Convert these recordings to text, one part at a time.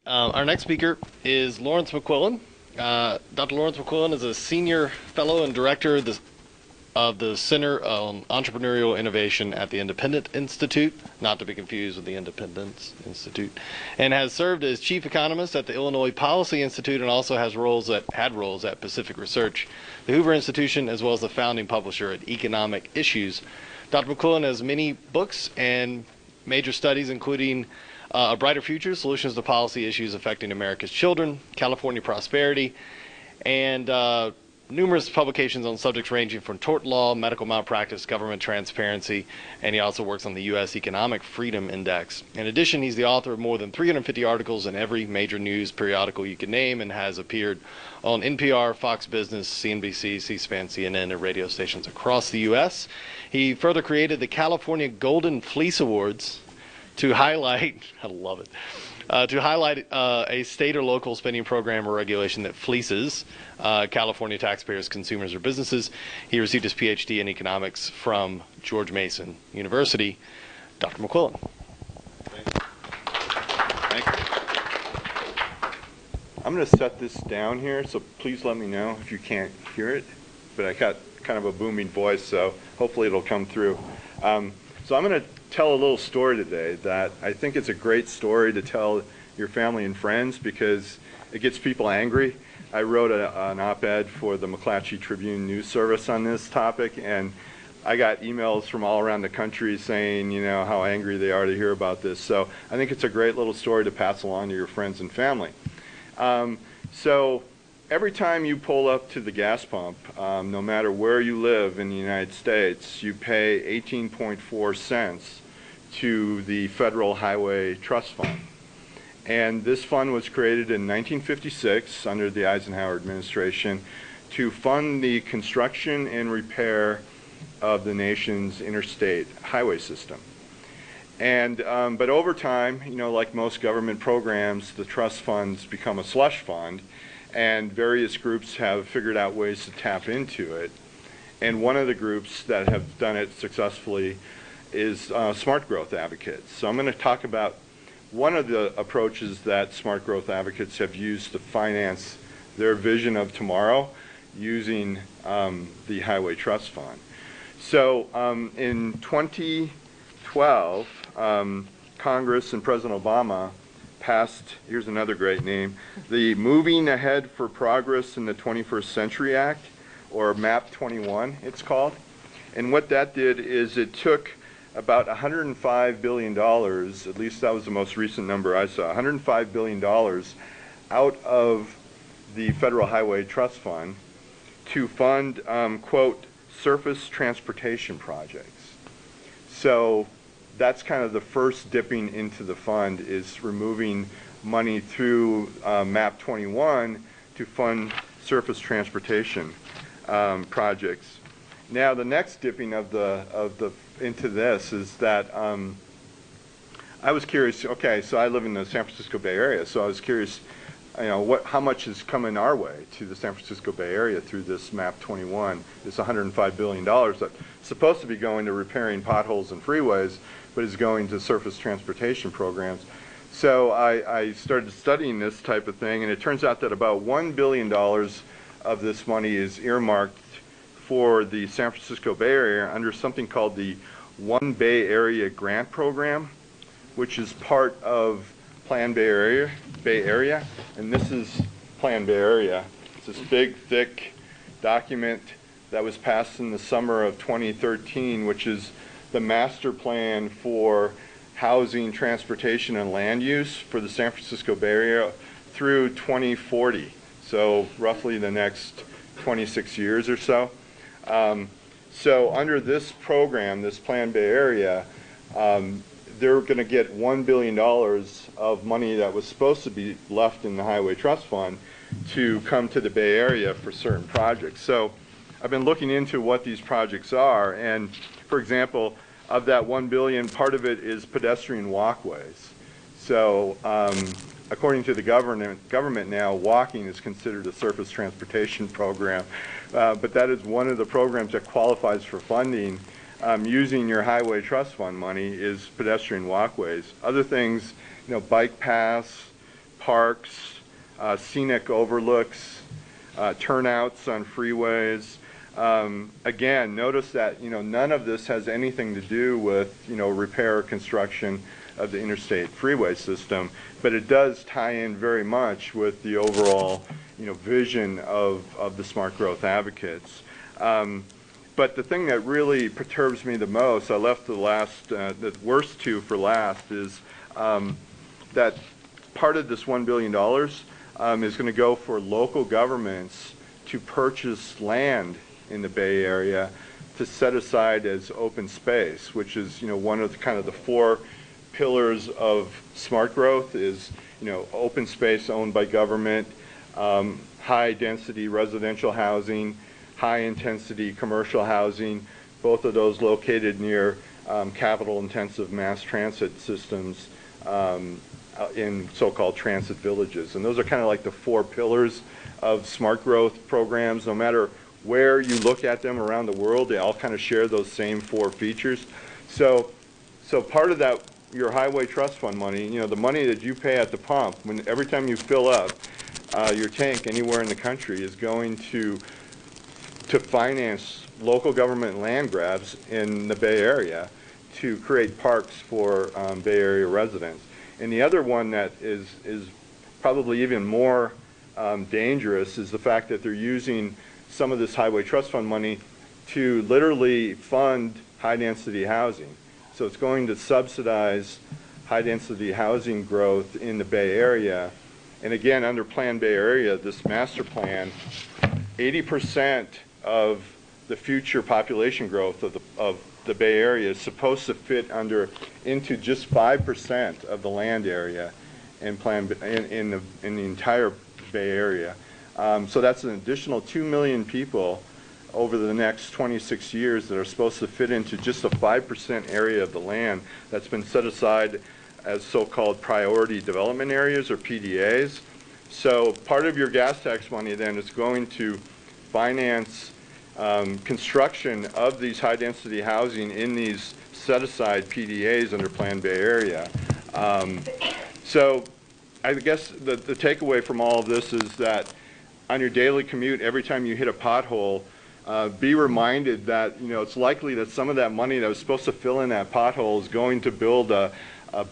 Our next speaker is Lawrence McQuillan. Dr. Lawrence McQuillan is a senior fellow and director of the Center on Entrepreneurial Innovation at the Independent Institute, not to be confused with the Independence Institute, and has served as chief economist at the Illinois Policy Institute and also had roles at Pacific Research, the Hoover Institution, as well as the founding publisher at Economic Issues. Dr. McQuillan has many books and major studies, including A Brighter Future, Solutions to Policy Issues Affecting America's Children, California Prosperity, and numerous publications on subjects ranging from tort law, medical malpractice, government transparency, and he also works on the U.S. Economic Freedom Index. In addition, he's the author of more than 350 articles in every major news periodical you can name and has appeared on NPR, Fox Business, CNBC, C-SPAN, CNN, and radio stations across the U.S. He further created the California Golden Fleece Awards to highlight, I love it, to highlight a state or local spending program or regulation that fleeces California taxpayers, consumers, or businesses. He received his PhD in economics from George Mason University. Dr. McQuillan. Thank you. I'm going to set this down here, so please let me know if you can't hear it. But I got kind of a booming voice, so hopefully it'll come through. So I'm going to tell a little story today that I think it's a great story to tell your family and friends because it gets people angry. I wrote an op-ed for the McClatchy Tribune news service on this topic, and I got emails from all around the country saying, you know, how angry they are to hear about this. So I think it's a great little story to pass along to your friends and family. So every time you pull up to the gas pump, no matter where you live in the United States, you pay 18.4 cents to the Federal Highway Trust Fund. And this fund was created in 1956 under the Eisenhower administration to fund the construction and repair of the nation's interstate highway system. And but over time, you know, like most government programs, the trust funds become a slush fund, and various groups have figured out ways to tap into it. And one of the groups that have done it successfully is smart growth advocates. So I'm going to talk about one of the approaches that smart growth advocates have used to finance their vision of tomorrow using the Highway Trust Fund. So in 2012, Congress and President Obama passed, here's another great name, the Moving Ahead for Progress in the 21st Century Act, or MAP 21 it's called. And what that did is it took about $105 billion, at least that was the most recent number I saw, $105 billion out of the Federal Highway Trust Fund to fund, quote, surface transportation projects. So that's kind of the first dipping into the fund, is removing money through MAP 21 to fund surface transportation projects. Now the next dipping into this is that I was curious. Okay, so I live in the San Francisco Bay Area, so I was curious, you know, how much is coming our way to the San Francisco Bay Area through this MAP 21? This $105 billion that's supposed to be going to repairing potholes and freeways, but is going to surface transportation programs. So I started studying this type of thing, and it turns out that about $1 billion of this money is earmarked for the San Francisco Bay Area under something called the One Bay Area Grant Program, which is part of Plan Bay Area, and this is Plan Bay Area. It's this big, thick document that was passed in the summer of 2013, which is the master plan for housing, transportation, and land use for the San Francisco Bay Area through 2040, so roughly the next 26 years or so. So under this program, this Plan Bay Area, they're going to get $1 billion of money that was supposed to be left in the Highway Trust Fund to come to the Bay Area for certain projects. So I've been looking into what these projects are, and for example, of that $1 billion, part of it is pedestrian walkways. So according to the government now, walking is considered a surface transportation program, but that is one of the programs that qualifies for funding using your Highway Trust Fund money is pedestrian walkways. Other things, you know, bike paths, parks, scenic overlooks, turnouts on freeways. Again, notice that none of this has anything to do with repair or construction of the interstate freeway system, but it does tie in very much with the overall vision of the smart growth advocates. But the thing that really perturbs me the most, I left the worst two for last, is that part of this $1 billion is going to go for local governments to purchase land in the Bay Area to set aside as open space, which is one of the four pillars of smart growth is open space owned by government, high density residential housing, high intensity commercial housing, both of those located near capital intensive mass transit systems in so-called transit villages. And those are kind of like the four pillars of smart growth programs. No matter where you look at them around the world, they all kind of share those same four features. So part of that, your highway trust fund money, the money that you pay at the pump, every time you fill up your tank anywhere in the country, is going to finance local government land grabs in the Bay Area to create parks for Bay Area residents. And the other one that is probably even more dangerous is the fact that they're using some of this highway trust fund money to literally fund high density housing. So it's going to subsidize high density housing growth in the Bay Area. And again, under Plan Bay Area, this master plan, 80% of the future population growth of the Bay Area is supposed to fit into just 5% of the land area in the entire Bay Area. So that's an additional 2 million people over the next 26 years that are supposed to fit into just a 5% area of the land that's been set aside as so-called priority development areas, or PDAs. So part of your gas tax money then is going to finance construction of these high-density housing in these set-aside PDAs under Plan Bay Area. So I guess the takeaway from all of this is that on your daily commute, every time you hit a pothole, be reminded that it's likely that some of that money that was supposed to fill in that pothole is going to build a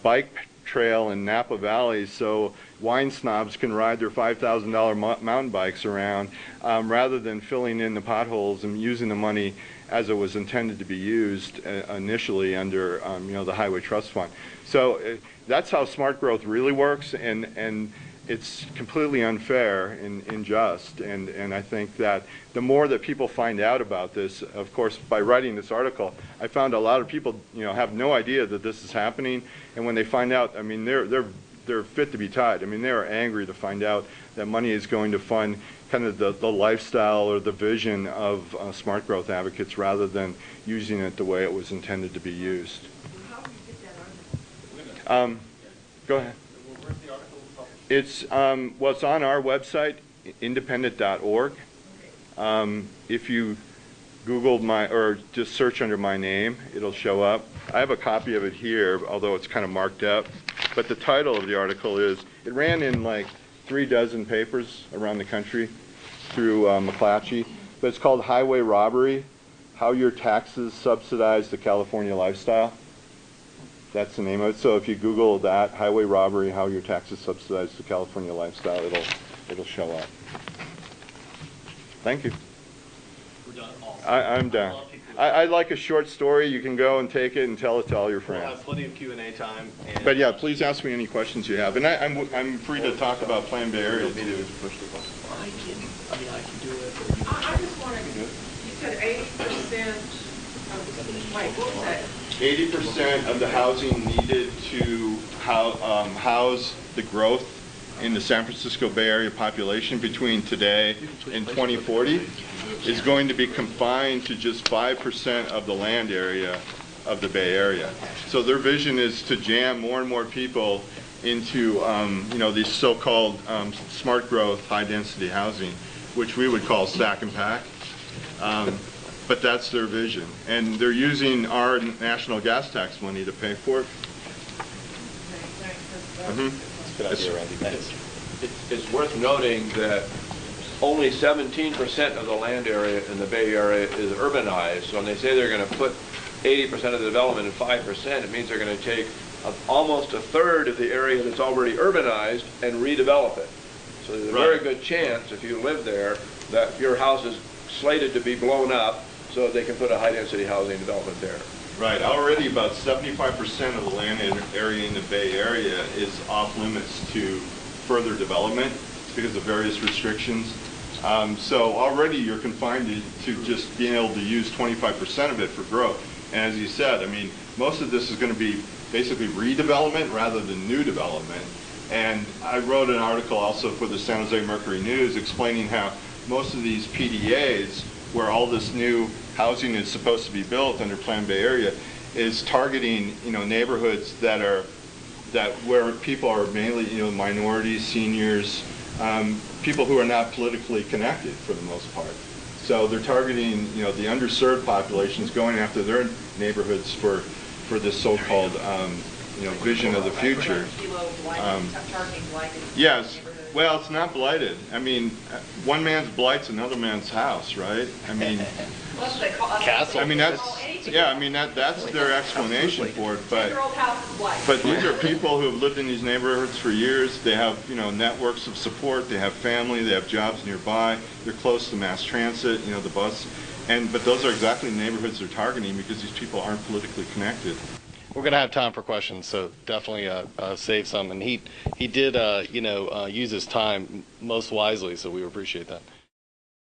bike trail in Napa Valley so wine snobs can ride their $5,000 mountain bikes around, rather than filling in the potholes and using the money as it was intended to be used initially under the Highway Trust Fund. So that's how smart growth really works, and it's completely unfair and unjust. And I think that the more that people find out about this, of course, by writing this article, I found a lot of people have no idea that this is happening, and when they find out, I mean, they're fit to be tied. I mean, they are angry to find out that money is going to fund kind of the lifestyle or the vision of smart growth advocates rather than using it the way it was intended to be used. How do you get that article? Go ahead. Where's the article? It's well, it's on our website, independent.org. If you Google or just search under my name, it'll show up. I have a copy of it here, although it's kind of marked up. But the title of the article is, it ran in like 3 dozen papers around the country through McClatchy, but it's called Highway Robbery, How Your Taxes Subsidize the California Lifestyle. That's the name of it. So if you Google that, Highway Robbery, How Your Taxes Subsidize the California Lifestyle, it'll show up. Thank you. We're done. Awesome. I'm done. I like a short story. You can go and take it and tell it to all your We'll friends. have plenty of Q&A time. But yeah, please ask me any questions you have. And I'm free to talk about Plan Bay Area too. I can do it. I just wanted, you said 80% of, wait, what was that? 80% of the housing needed to house the growth in the San Francisco Bay Area population between today and 2040 is going to be confined to just 5% of the land area of the Bay Area. So their vision is to jam more and more people into these so-called smart growth, high-density housing, which we would call stack and pack. But that's their vision. And they're using our national gas tax money to pay for it. Good idea, Randy. Thanks. It's worth noting that only 17% of the land area in the Bay Area is urbanized. So when they say they're going to put 80% of the development in 5%, it means they're going to take almost a third of the area that's already urbanized and redevelop it. So there's a very good chance, if you live there, that your house is slated to be blown up so they can put a high-density housing development there. Right. Already about 75% of the land area in the Bay Area is off limits to further development because of various restrictions. So already you're confined to just being able to use 25% of it for growth. And as you said, I mean, most of this is going to be basically redevelopment rather than new development. And I wrote an article also for the San Jose Mercury News explaining how most of these PDAs, where all this new housing is supposed to be built under Plan Bay Area, is targeting, you know, neighborhoods where people are mainly, you know, minorities, seniors, people who are not politically connected for the most part. So they're targeting, you know, the underserved populations, going after their neighborhoods for this so-called, you know, vision of the future. Yes. Well, it's not blighted. I mean, one man's blight's another man's house, right? I mean, Castle. I mean that's their explanation for it. But these are people who have lived in these neighborhoods for years. They have, you know, networks of support. They have family. They have jobs nearby. They're close to mass transit, you know, the bus. But those are exactly the neighborhoods they're targeting because these people aren't politically connected. We're going to have time for questions, so definitely save some. And he did, you know, use his time most wisely, so we appreciate that.